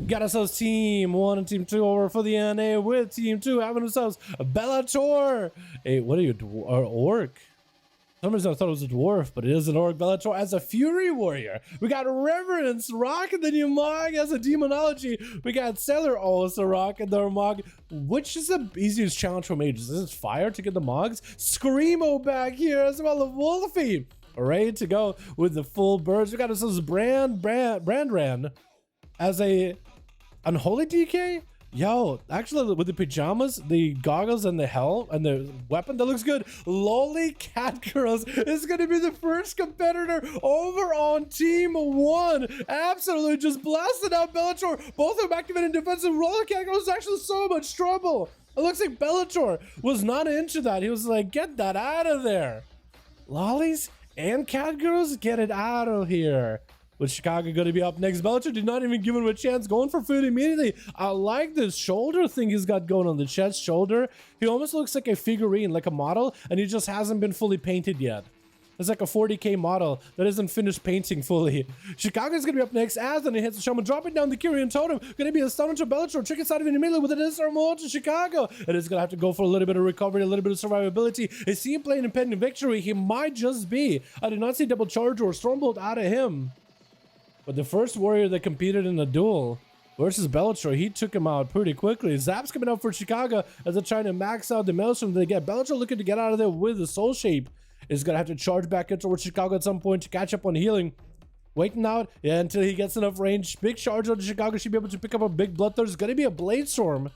Got ourselves Team 1 and Team 2 over for the NA with Team 2 having themselves a Bellator. Hey, what are you, orc? For some reason I thought it was a dwarf, but it is an orc. Bellator as a Fury Warrior. We got Reverence rocking the new Mog as a Demonology. We got Sailor also rocking their Mog. Which is the easiest challenge for mages? Is it fire to get the Mogs? Screamo back here as well as Wolfie. Ready to go with the full birds. We got ourselves Brandran as a Unholy DK? Yo, actually with the pajamas, the goggles, and the helm, and the weapon, that looks good. Lolly Cat Girls is going to be the first competitor over on Team 1. Absolutely just blasted out Bellator. Both of them activating defensive. Lolly Cat Girls is actually so much trouble. It looks like Bellator was not into that. He was like, get that out of there. Lollies and Cat Girls, get it out of here. With Chicago going to be up next. Bellator did not even give him a chance, going for food immediately. I like this shoulder thing he's got going on the chest shoulder. He almost looks like a figurine, like a model, and he just hasn't been fully painted yet. It's like a 40k model that isn't finished painting fully. Chicago's going to be up next as then he hits the shaman, dropping down the Kyrian Totem. Going to be a stun to Bellator, trick inside of it immediately with a disarm to Chicago. And it's going to have to go for a little bit of recovery, a little bit of survivability. Is he playing impending victory? He might just be. I did not see double charge or Stormbolt out of him. But the first warrior that competed in the duel versus Bellator, he took him out pretty quickly. Zap's coming out for Chicago as they're trying to max out the Maelstrom they get. Bellator looking to get out of there with the Soul Shape. Is going to have to charge back in towards Chicago at some point to catch up on healing. Waiting out until he gets enough range. Big charge on Chicago. Should be able to pick up a big Bloodthirst. It's going to be a Blade Storm.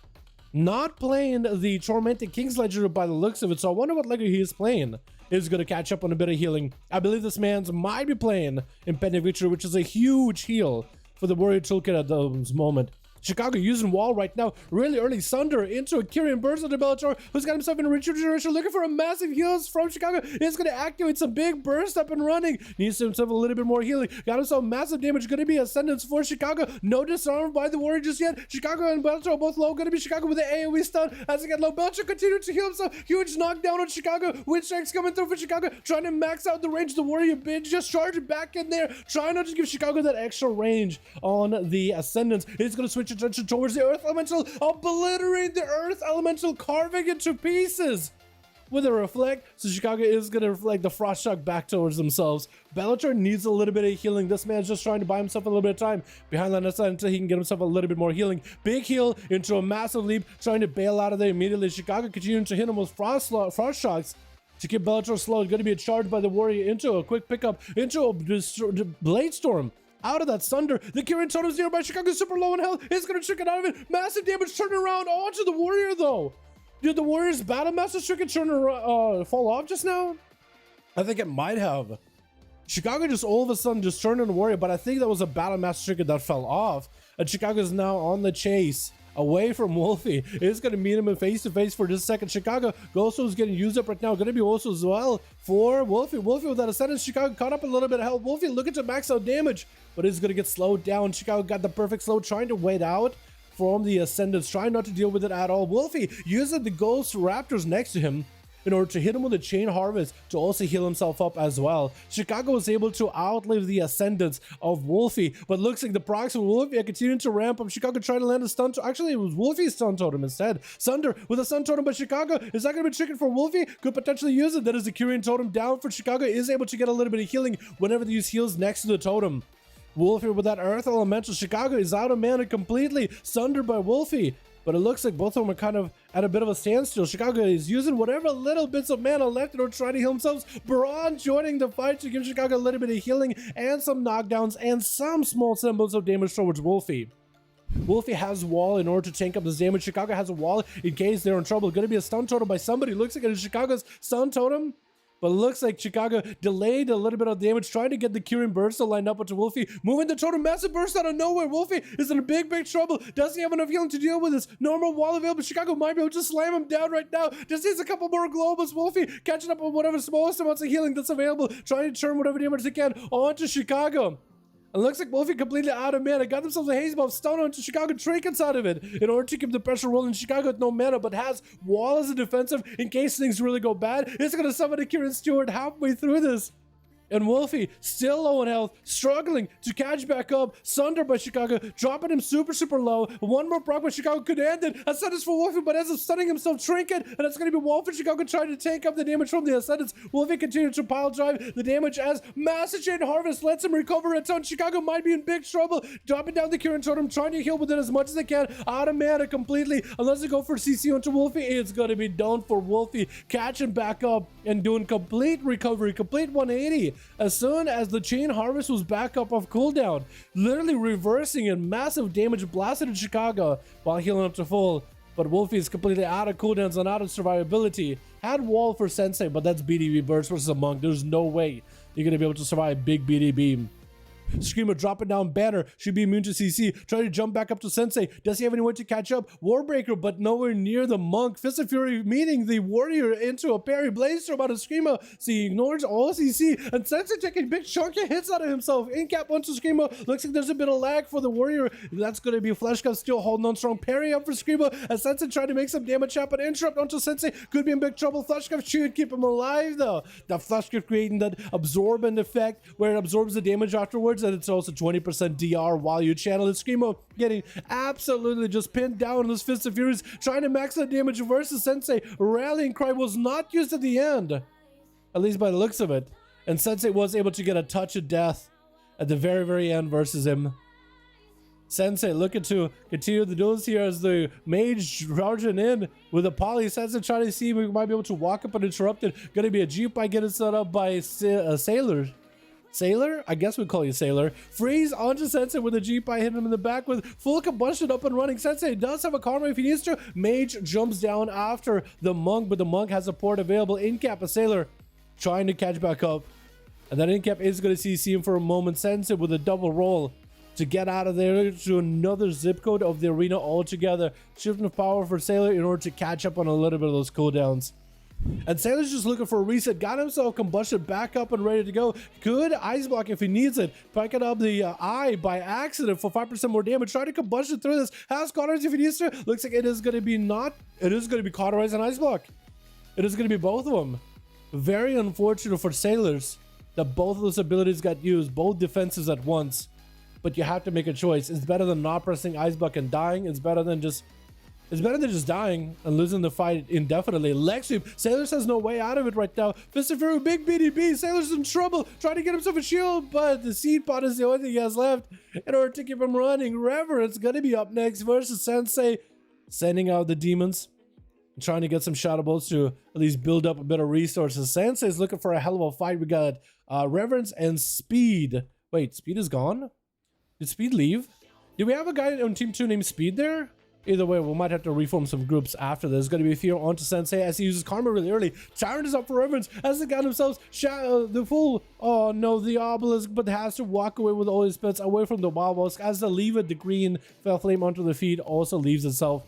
Not playing the Tormented King's Ledger by the looks of it. So I wonder what ledger he is playing. Is going to catch up on a bit of healing. I believe this man's might be playing Impending Victory, which is a huge heal for the Warrior Toolkit at this moment. Chicago using wall right now, really early Sunder into a Kyrian Burst on the Bellator, who's got himself in a regeneration, looking for a massive heals from Chicago. He's going to activate some big burst up and running. Needs himself a little bit more healing. Got himself massive damage. Going to be Ascendance for Chicago. No disarm by the Warrior just yet. Chicago and Bellator both low. Going to be Chicago with the AoE stun as they get low. Bellator continuing to heal himself. Huge knockdown on Chicago. Wind Strikes coming through for Chicago, trying to max out the range. The Warrior bid just charging back in there, trying not to give Chicago that extra range on the Ascendance. He's going to switch attention towards the Earth Elemental, obliterate the Earth Elemental, carving it to pieces with a reflect. So Chicago is going to reflect the Frost Shock back towards themselves. Bellator needs a little bit of healing. This man's just trying to buy himself a little bit of time behind line of sight until he can get himself a little bit more healing. Big heal into a massive leap, trying to bail out of there immediately. Chicago continuing to hit him with Frost Shocks to keep Bellator slow. It's going to be a charge by the Warrior into a quick pickup, into a Blade Storm. Out of that Sunder, the Kyrian Totem's nearby. Chicago's super low in health. It's gonna trick it out of it. Massive damage turning around onto the Warrior though. Did the Warrior's Battle Master trick it fall off just now? I think it might have. Chicago just all of a sudden just turned on the Warrior, but I think that was a Battle Master trick that fell off. And Chicago's now on the chase away from Wolfie. It's going to meet him in face-to-face for just a second. Chicago Ghosto is getting used up right now. Going to be also as well for Wolfie. Wolfie with that Ascendance. Chicago caught up a little bit of health. Wolfie looking to max out damage, but he's going to get slowed down. Chicago got the perfect slow, trying to wait out from the Ascendance, trying not to deal with it at all. Wolfie using the Ghost Raptors next to him in order to hit him with a Chain Harvest to also heal himself up as well. Chicago was able to outlive the Ascendance of Wolfie, but looks like the procs of Wolfie are continuing to ramp up. Chicago trying to land a stun. Actually, it was Wolfie's stun totem instead. Sunder with a stun totem, but Chicago is not going to be tricking for Wolfie. Could potentially use it. That is the Kyrian Totem down for Chicago. Is able to get a little bit of healing whenever they use heals next to the totem. Wolfie with that Earth Elemental. Chicago is out of mana completely. Sundered by Wolfie. But it looks like both of them are kind of at a bit of a standstill. Chicago is using whatever little bits of mana left in order to try to heal themselves. Braun joining the fight to give Chicago a little bit of healing and some knockdowns and some small symbols of damage towards Wolfie. Wolfie has wall in order to tank up this damage. Chicago has a wall in case they're in trouble. Going to be a stun totem by somebody. Looks like it's Chicago's stun totem. But it looks like Chicago delayed a little bit of damage, trying to get the Kyrian Burst to line up with Wolfie. Moving the totem, massive burst out of nowhere. Wolfie is in a big trouble. Does he have enough healing to deal with this? Normal wall available. Chicago might be able to slam him down right now. Just needs a couple more globals. Wolfie catching up on whatever smallest amounts of healing that's available. Trying to turn whatever damage they can onto Chicago. It looks like Wolfie completely out of mana. Got themselves a haze bomb, stun onto Chicago, trinkets out of it in order to keep the pressure rolling. Chicago with no mana, but has wall as a defensive in case things really go bad. It's going to summon a Kieran Stewart halfway through this. And Wolfie, still low on health, struggling to catch back up. Sundered by Chicago, dropping him super, super low. One more proc by Chicago could end it. Ascendance for Wolfie, but ends up stunning himself Trinket. And it's going to be Wolf and Chicago trying to take up the damage from the Ascendance. Wolfie continues to pile drive the damage as Massive Chain Harvest lets him recover a ton. Chicago might be in big trouble. Dropping down the Kieran Totem, trying to heal with it as much as they can. Out of mana completely. Unless they go for CC onto Wolfie, it's going to be done for Wolfie. Catching back up and doing complete recovery, complete 180. As soon as the Chain Harvest was back up off cooldown, literally reversing and massive damage blasted in Chicago while healing up to full. But Wolfie is completely out of cooldowns and out of survivability. Had wall for Sensei, but that's BDB burst versus a monk. There's no way you're going to be able to survive big BDB. Screamer dropping down banner, should be immune to CC, trying to jump back up to Sensei. Does he have any way to catch up? Warbreaker, but nowhere near the monk. Fist of Fury meeting the warrior into a parry. Blazestorm out of Screamer, so he ignores all CC, and Sensei taking big chunky hits out of himself. In cap onto Screamer, looks like there's a bit of lag for the warrior. That's going to be Flesh Cup still holding on strong. Parry up for Screamer, as Sensei trying to make some damage happen. Interrupt onto Sensei, could be in big trouble. Flesh Cup should keep him alive though. The Flesh Cup creating that absorbent effect where it absorbs the damage afterwards, and it's also 20% DR while you channel it. Screamo getting absolutely just pinned down in this Fist of Furies, trying to max out damage versus Sensei. Rallying Cry was not used at the end, at least by the looks of it. And Sensei was able to get a touch of death at the very, very end versus him. Sensei looking to continue the duels here as the mage charging in with a poly. Sensei trying to see if we might be able to walk up and interrupt it. Gonna be a G-Pie getting set up by Sailor. Sailor? I guess we call you Sailor. Freeze onto Sensei with a G-Pie hitting him in the back with full combustion up and running. Sensei does have a karma if he needs to. Mage jumps down after the monk, but the monk has a port available. In-cap a Sailor trying to catch back up. And then in-cap is going to CC him for a moment. Sensei with a double roll to get out of there to another zip code of the arena altogether. Shifting of power for Sailor in order to catch up on a little bit of those cooldowns. And Sailor's just looking for a reset, got himself combustion back up and ready to go. Good ice block if he needs it. Picking up the eye by accident for 5% more damage. Trying to combustion through this. Has cauterize if he needs to. Looks like it is going to be cauterize and ice block. It is going to be both of them. Very unfortunate for Sailors that both of those abilities got used, both defenses at once. But you have to make a choice. It's better than not pressing ice block and dying. It's better than just dying and losing the fight indefinitely. Leg sweep. Sailors has no way out of it right now. Fist of Fury, big BDB. Sailor's in trouble. Trying to get himself a shield, but the seed pot is the only thing he has left in order to keep him running. Reverend's gonna be up next versus Sensei, sending out the demons. Trying to get some shadow bolts to at least build up a bit of resources. Sensei's looking for a hell of a fight. We got Reverence and Speed. Wait, Speed is gone? Did Speed leave? Do we have a guy on Team 2 named Speed there? Either way, we might have to reform some groups after this. Going to be Fear onto Sensei as he uses Karma really early. Tyrant is up for Reverence as they got themselves the full, oh no, the Obelisk, but has to walk away with all his pets away from the Wild Wolves as they leave it. The green Fell Flame onto the feet also leaves itself.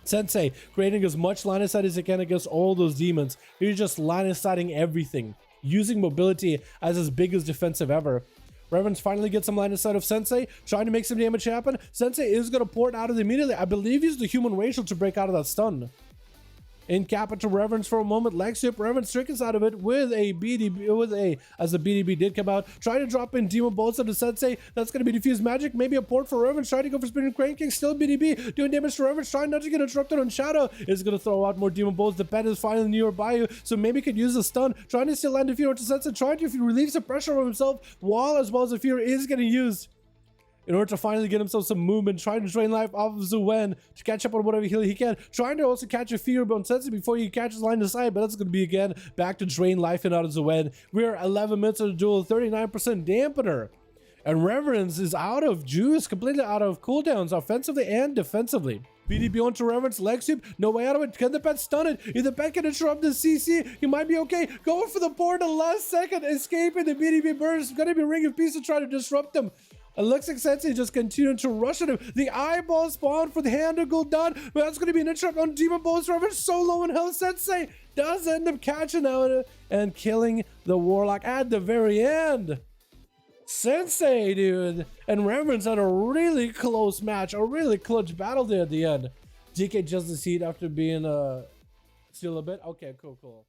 Sensei creating as much line of sight as he can against all those demons. He's just line of sighting everything, using mobility as his biggest defensive ever. Reverence finally gets some line of sight of Sensei, trying to make some damage happen. Sensei is going to port out of it immediately. I believe he's the human racial to break out of that stun. In cap to Reverence for a moment. Leg sweep. Reverence trickles out of it with a BDB, as the BDB did come out. Trying to drop in Demon Bolts onto Sensei. That's going to be Diffuse Magic. Maybe a port for Reverence. Trying to go for Spinning Crane King. Still BDB. Doing damage to Reverence. Trying not to get interrupted on Shadow. Is going to throw out more Demon Bolts. The pet is finally nearby you, so maybe could use a stun. Trying to still land a fear onto Sensei. Trying to relieve some pressure on himself, while as well as the fear is getting used in order to finally get himself some movement, trying to drain life off of Zuen to catch up on whatever heal he can, trying to also catch a fear on Sensei before he catches line of sight, but that's going to be again back to drain life and out of Zuen. We're 11 minutes of the duel, 39% dampener, and Reverence is out of juice, completely out of cooldowns, offensively and defensively. BDB onto Reverence, leg sweep, no way out of it. Can the pet stun it? If the pet can interrupt the CC, he might be okay. Going for the board the last second, escaping the BDB burst. Gonna be Ring of Peace to try to disrupt him. It looks like Sensei just continuing to rush at him. The eyeball spawn for the hand of Gul'dan, but that's going to be an interrupt on Demon Bolts. Reverence so low in health. Sensei does end up catching out and killing the Warlock at the very end. Sensei, dude, and Reverence had a really close match, a really clutch battle there at the end. DK just the seed after being still a bit. Okay, cool.